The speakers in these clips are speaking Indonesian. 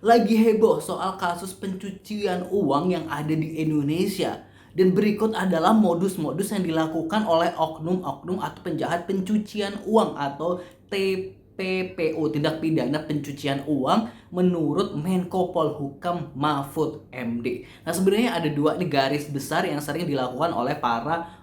lagi heboh soal kasus pencucian uang yang ada di Indonesia. Dan berikut adalah modus-modus yang dilakukan oleh oknum-oknum atau penjahat pencucian uang atau TPPU, tindak pidana pencucian uang, menurut Menko Polhukam Mahfud MD. Nah, sebenarnya ada dua nih garis besar yang sering dilakukan oleh para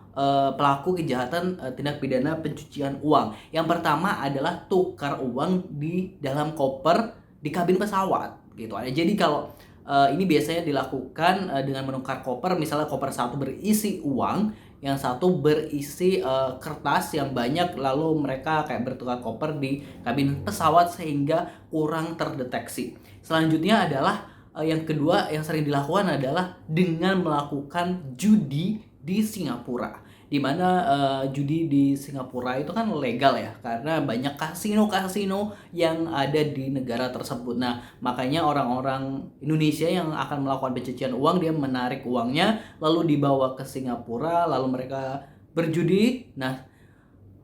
pelaku kejahatan tindak pidana pencucian uang. Yang pertama adalah tukar uang di dalam koper di kabin pesawat gitu. Jadi kalau ini biasanya dilakukan dengan menukar koper, misalnya koper satu berisi uang, yang satu berisi kertas yang banyak, lalu mereka kayak bertukar koper di kabin pesawat sehingga kurang terdeteksi. Selanjutnya adalah yang kedua yang sering dilakukan adalah dengan melakukan judi di Singapura, di mana judi di Singapura itu kan legal ya, karena banyak kasino-kasino yang ada di negara tersebut. Nah, makanya orang-orang Indonesia yang akan melakukan pencucian uang, dia menarik uangnya lalu dibawa ke Singapura, lalu mereka berjudi. Nah,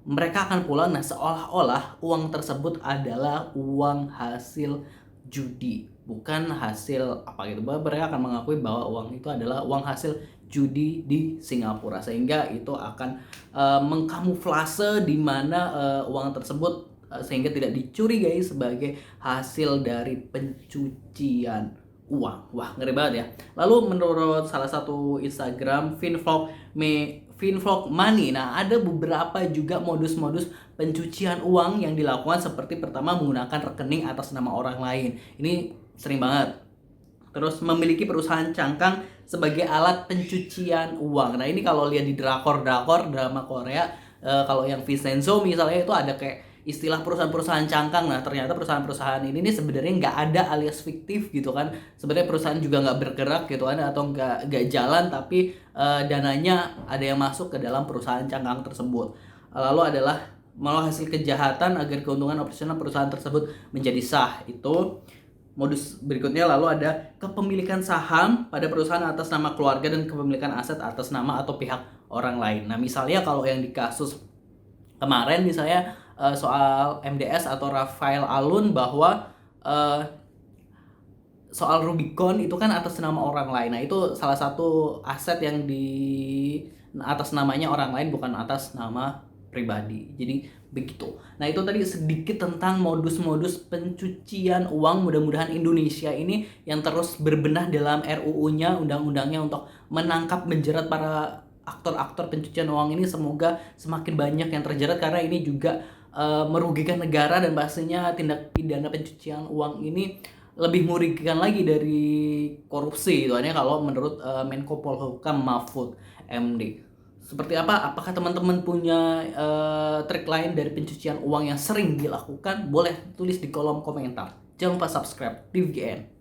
mereka akan pulang, nah seolah-olah uang tersebut adalah uang hasil judi, bukan hasil apa gitu. Mereka akan mengakui bahwa uang itu adalah uang hasil judi di Singapura, sehingga itu akan mengkamuflase di mana uang tersebut sehingga tidak dicurigai sebagai hasil dari pencucian uang. Wah, ngeri banget ya. Lalu menurut salah satu Instagram Finvlog Money, nah ada beberapa juga modus-modus pencucian uang yang dilakukan, seperti pertama menggunakan rekening atas nama orang lain. Ini sering banget. Terus memiliki perusahaan cangkang sebagai alat pencucian uang. Nah, ini kalau lihat di drakor-drakor drama Korea, kalau yang Vincenzo misalnya itu ada kayak istilah perusahaan-perusahaan cangkang. Nah, ternyata perusahaan-perusahaan ini nih sebenarnya nggak ada alias fiktif gitu kan. Sebenarnya perusahaan juga nggak bergerak gitu kan, atau nggak jalan, tapi dananya ada yang masuk ke dalam perusahaan cangkang tersebut. Lalu adalah malah hasil kejahatan agar keuntungan operasional perusahaan tersebut menjadi sah. Itu modus berikutnya. Lalu ada kepemilikan saham pada perusahaan atas nama keluarga dan kepemilikan aset atas nama atau pihak orang lain. Nah, misalnya kalau yang di kasus kemarin misalnya soal MDS atau Rafael Alun, bahwa soal Rubicon itu kan atas nama orang lain. Nah, itu salah satu aset yang di atas namanya orang lain, bukan atas nama pribadi. Jadi begitu. Nah, itu tadi sedikit tentang modus-modus pencucian uang. Mudah-mudahan Indonesia ini yang terus berbenah dalam RUU-nya, undang-undangnya, untuk menangkap, menjerat para aktor-aktor pencucian uang ini. Semoga semakin banyak yang terjerat, karena ini juga merugikan negara, dan pastinya tindak pidana pencucian uang ini lebih merugikan lagi dari korupsi itu hanya kalau menurut Menko Polhukam Mahfud MD. Seperti apa? Apakah teman-teman punya trik lain dari pencucian uang yang sering dilakukan? Boleh tulis di kolom komentar. Jangan lupa subscribe TVGN.